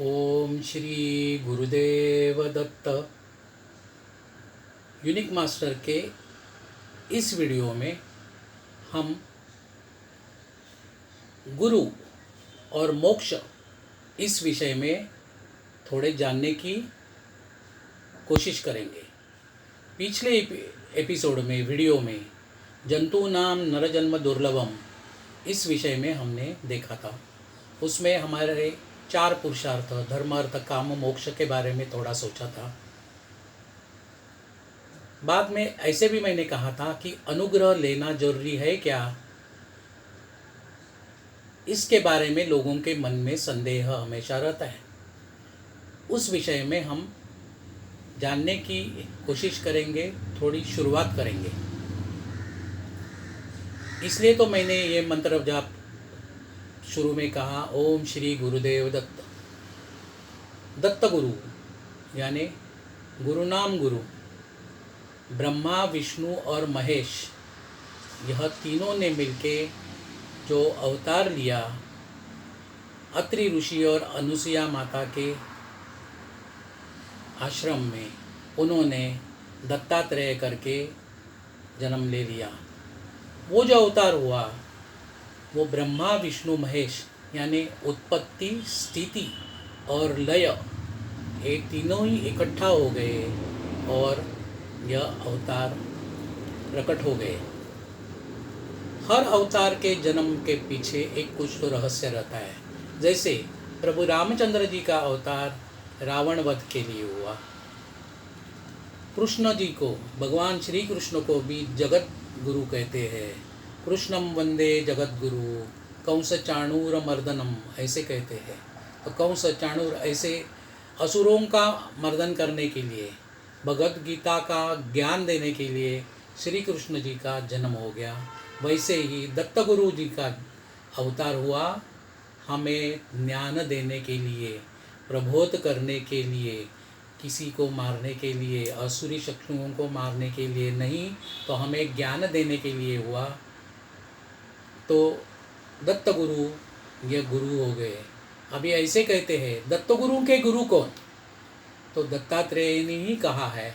ओम Shri Gurudev Datta. Unique master के इस video में हम गुरु और मोक्ष इस विषय में थोड़े जानने की कोशिश करेंगे। पिछले एपिसोड में वीडियो में जंतु नाम नरजन्म दुर्लभम इस विषय में हमने देखा था। उसमें हमारे 4 पुरुषार्थ धर्म अर्थ काम मोक्ष के बारे में थोड़ा सोचा था। बाद में ऐसे भी मैंने कहा था कि अनुग्रह लेना जरूरी है क्या, इसके बारे में लोगों के मन में संदेह हमेशा रहता है। उस विषय में हम जानने की कोशिश करेंगे, थोड़ी शुरुआत करेंगे। इसलिए तो मैंने ये मंत्र जाप शुरू में कहा, ओम श्री गुरुदेव दत्त। दत्त गुरु यानी गुरुनाम गुरु ब्रह्मा विष्णु और महेश, यह तीनों ने मिलके जो अवतार लिया अत्रि ऋषि और अनुसुईया माता के आश्रम में, उन्होंने दत्तात्रेय करके जन्म ले लिया। वो जो अवतार हुआ वो ब्रह्मा विष्णु महेश यानी उत्पत्ति स्थिति और लय, ये तीनों ही इकट्ठा हो गए और यह अवतार प्रकट हो गए। हर अवतार के जन्म के पीछे एक कुछ तो रहस्य रहता है। जैसे प्रभु रामचंद्र जी का अवतार रावण वध के लिए हुआ। कृष्ण जी को, भगवान श्री कृष्ण को भी जगत गुरु कहते हैं। कृष्णम वंदे जगत गुरु कंस चाणूर मर्दनम ऐसे कहते हैं। तो कंस चाणूर ऐसे असुरों का मर्दन करने के लिए, भगवद गीता का ज्ञान देने के लिए श्री कृष्ण जी का जन्म हो गया। वैसे ही दत्त गुरु जी का अवतार हुआ, हमें ज्ञान देने के लिए, प्रबोध करने के लिए, किसी को मारने के लिए, असुरी शक्तियों को मारने के लिए नहीं, तो हमें ज्ञान देने के लिए हुआ। तो दत्त गुरु ये गुरु हो गए। अभी ऐसे कहते हैं दत्त गुरु के गुरु कौन, तो दत्तात्रेय ने ही कहा है,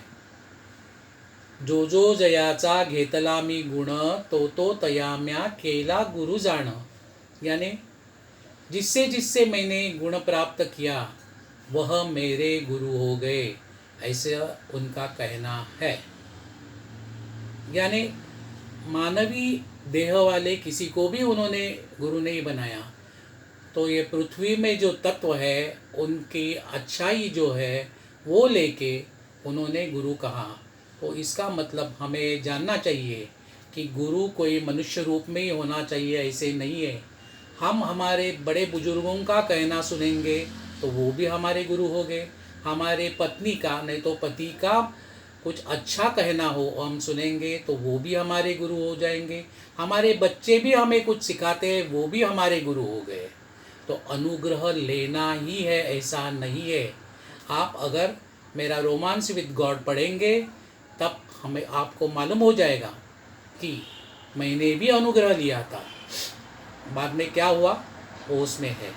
जो जो जयाचा घेतला मी गुण तो तयाम्या केला गुरु जाण। यानी जिससे जिससे मैंने गुण प्राप्त किया वह मेरे गुरु हो गए, ऐसे उनका कहना है। यानी मानवी देह वाले किसी को भी उन्होंने गुरु नहीं बनाया। तो ये पृथ्वी में जो तत्व है उनकी अच्छाई जो है वो लेके उन्होंने गुरु कहा। तो इसका मतलब हमें जानना चाहिए कि गुरु कोई मनुष्य रूप में ही होना चाहिए, ऐसे नहीं है। हम हमारे बड़े बुजुर्गों का कहना सुनेंगे तो वो भी हमारे गुरु हो गए। हमारे पत्नी का, नहीं तो पति का कुछ अच्छा कहना हो हम सुनेंगे तो वो भी हमारे गुरु हो जाएंगे। हमारे बच्चे भी हमें कुछ सिखाते हैं, वो भी हमारे गुरु हो गए। तो अनुग्रह लेना ही है, ऐसा नहीं है। आप अगर मेरा रोमांस विद गॉड पढ़ेंगे तब हमें आपको मालूम हो जाएगा कि मैंने भी अनुग्रह लिया था। बाद में क्या हुआ वो उसमें है।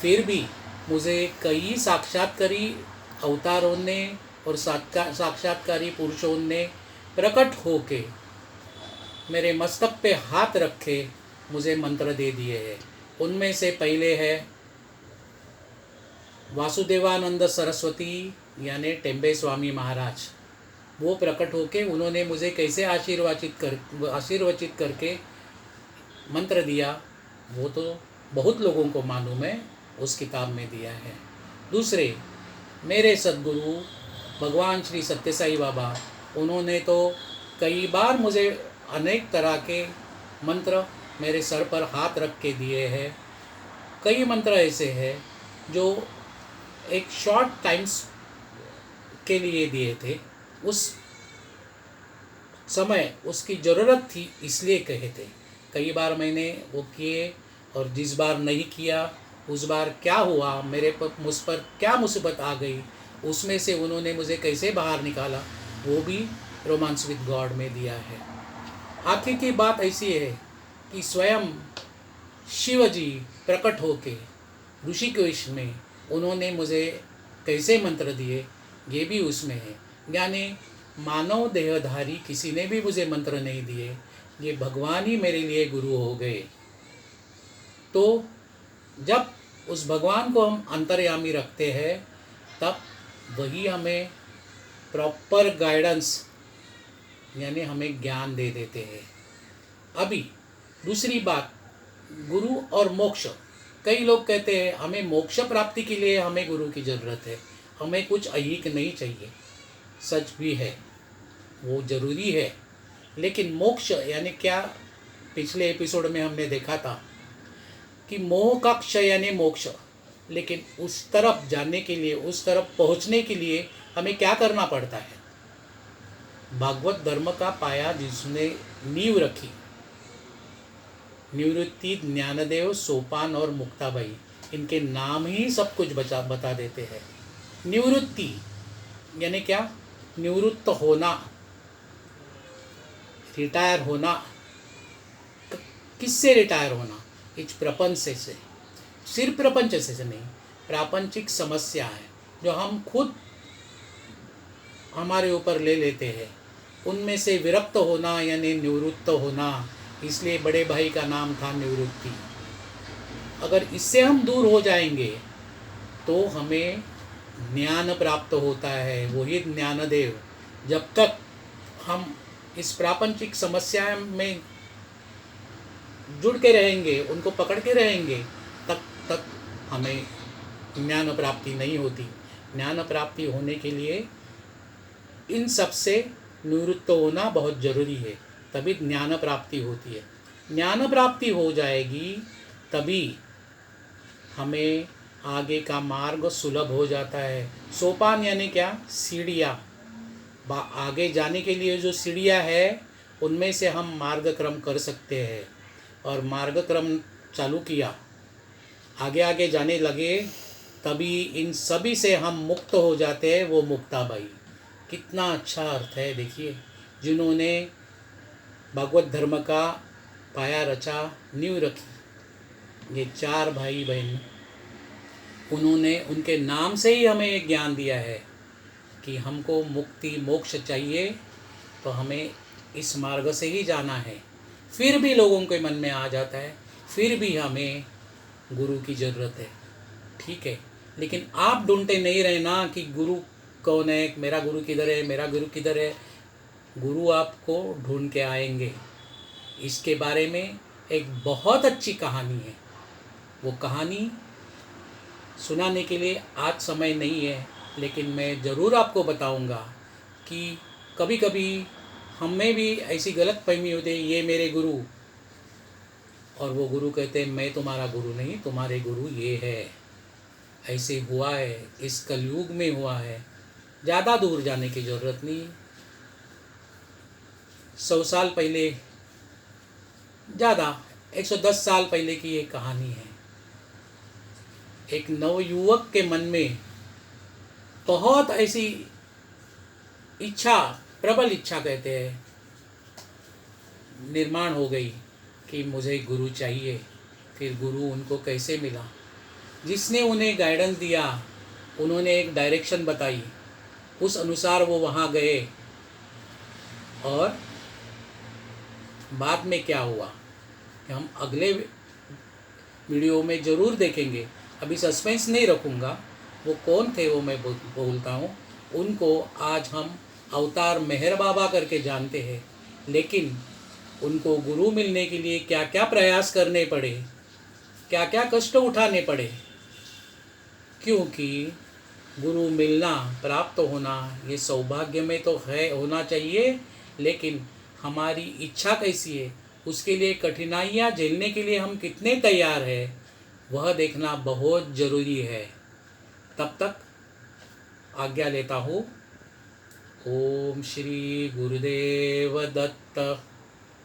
फिर भी मुझे कई साक्षात्कारी अवतारों ने और साक्षात्कारी पुरुषों ने प्रकट होके मेरे मस्तक पे हाथ रखे मुझे मंत्र दे दिए हैं। उनमें से पहले है वासुदेवानंद सरस्वती यानी टेम्बे स्वामी महाराज। वो प्रकट होके उन्होंने मुझे कैसे आशीर्वचित करके मंत्र दिया, वो तो बहुत लोगों को मालूम है, उस किताब में दिया है। दूसरे मेरे सद्गुरु भगवान श्री सत्य साई बाबा, उन्होंने तो कई बार मुझे अनेक तरह के मंत्र मेरे सर पर हाथ रख के दिए हैं। कई मंत्र ऐसे हैं जो एक शॉर्ट टाइम्स के लिए दिए थे, उस समय उसकी ज़रूरत थी इसलिए कहे थे। कई बार मैंने वो किए और जिस बार नहीं किया उस बार क्या हुआ, मुझ पर क्या मुसीबत आ गई, उसमें से उन्होंने मुझे कैसे बाहर निकाला, वो भी रोमांस विद गॉड में दिया है। आखिर की बात ऐसी है कि स्वयं शिव जी प्रकट होके ऋषिकेश में उन्होंने मुझे कैसे मंत्र दिए ये भी उसमें है। यानी मानव देहधारी किसी ने भी मुझे मंत्र नहीं दिए, ये भगवान ही मेरे लिए गुरु हो गए। तो जब उस भगवान को हम अंतर्यामी रखते हैं तब वही हमें प्रॉपर गाइडेंस यानी हमें ज्ञान दे देते हैं। अभी दूसरी बात, गुरु और मोक्ष। कई लोग कहते हैं हमें मोक्ष प्राप्ति के लिए हमें गुरु की ज़रूरत है, हमें कुछ अहिक नहीं चाहिए। सच भी है, वो ज़रूरी है, लेकिन मोक्ष यानी क्या? पिछले एपिसोड में हमने देखा था कि मोह का क्षय यानी मोक्ष, लेकिन उस तरफ जाने के लिए, उस तरफ पहुंचने के लिए हमें क्या करना पड़ता है? भागवत धर्म का पाया जिसने नींव रखी, निवृत्ति, ज्ञानदेव, सोपान और मुक्ताबाई, इनके नाम ही सब कुछ बता देते हैं। निवृत्ति यानी क्या? निवृत्त होना, रिटायर होना। किससे रिटायर होना? इस प्रपंच से। सिर्फ प्रपंच से नहीं, प्रापंचिक समस्या है जो हम खुद हमारे ऊपर ले लेते हैं, उनमें से विरक्त होना यानी निवृत्त होना। इसलिए बड़े भाई का नाम था निवृत्ति। अगर इससे हम दूर हो जाएंगे तो हमें ज्ञान प्राप्त होता है, वही ज्ञानदेव। जब तक हम इस प्रापंचिक समस्या में जुड़ के रहेंगे, उनको पकड़ के रहेंगे, तब तक हमें ज्ञान प्राप्ति नहीं होती। ज्ञान प्राप्ति होने के लिए इन सब से निवृत्त होना बहुत ज़रूरी है, तभी ज्ञान प्राप्ति होती है। ज्ञान प्राप्ति हो जाएगी तभी हमें आगे का मार्ग सुलभ हो जाता है। सोपान यानी क्या? सीढ़ियाँ। आगे जाने के लिए जो सीढ़ियाँ है उनमें से हम मार्गक्रम कर सकते हैं, और मार्गक्रम चालू किया, आगे आगे जाने लगे, तभी इन सभी से हम मुक्त हो जाते हैं। वो मुक्ताबाई, कितना अच्छा अर्थ है। देखिए, जिन्होंने भागवत धर्म का पाया रचा, नींव रखी, ये 4 भाई बहन, उन्होंने, उनके नाम से ही हमें एक ज्ञान दिया है कि हमको मुक्ति मोक्ष चाहिए तो हमें इस मार्ग से ही जाना है। फिर भी लोगों के मन में आ जाता है, फिर भी हमें गुरु की ज़रूरत है, ठीक है, लेकिन आप ढूंढते नहीं रहना कि गुरु कौन है, मेरा गुरु किधर है, मेरा गुरु किधर है। गुरु आपको ढूंढ के आएंगे। इसके बारे में एक बहुत अच्छी कहानी है। वो कहानी सुनाने के लिए आज समय नहीं है, लेकिन मैं ज़रूर आपको बताऊंगा कि कभी कभी हमें भी ऐसी गलतफहमी होती है, ये मेरे गुरु, और वो गुरु कहते हैं मैं तुम्हारा गुरु नहीं, तुम्हारे गुरु ये है। ऐसे हुआ है, इस कलयुग में हुआ है। ज़्यादा दूर जाने की ज़रूरत नहीं। 100 साल पहले, ज़्यादा 110 साल पहले की एक कहानी है। एक नवयुवक के मन में बहुत ऐसी इच्छा, प्रबल इच्छा कहते हैं, निर्माण हो गई कि मुझे गुरु चाहिए। फिर गुरु उनको कैसे मिला? जिसने उन्हें गाइडेंस दिया, उन्होंने एक डायरेक्शन बताई, उस अनुसार वो वहाँ गए। और बाद में क्या हुआ कि हम अगले वीडियो में ज़रूर देखेंगे। अभी सस्पेंस नहीं रखूँगा। वो कौन थे वो मैं बोलता हूँ। उनको आज हम अवतार मेहर बाबा करके जानते हैं, लेकिन उनको गुरु मिलने के लिए क्या क्या प्रयास करने पड़े, क्या क्या कष्ट उठाने पड़े, क्योंकि गुरु मिलना, प्राप्त होना, ये सौभाग्य में तो है, होना चाहिए, लेकिन हमारी इच्छा कैसी है, उसके लिए कठिनाइयाँ झेलने के लिए हम कितने तैयार हैं, वह देखना बहुत ज़रूरी है। तब तक आज्ञा लेता हूँ। ओम श्री गुरुदेव दत्त।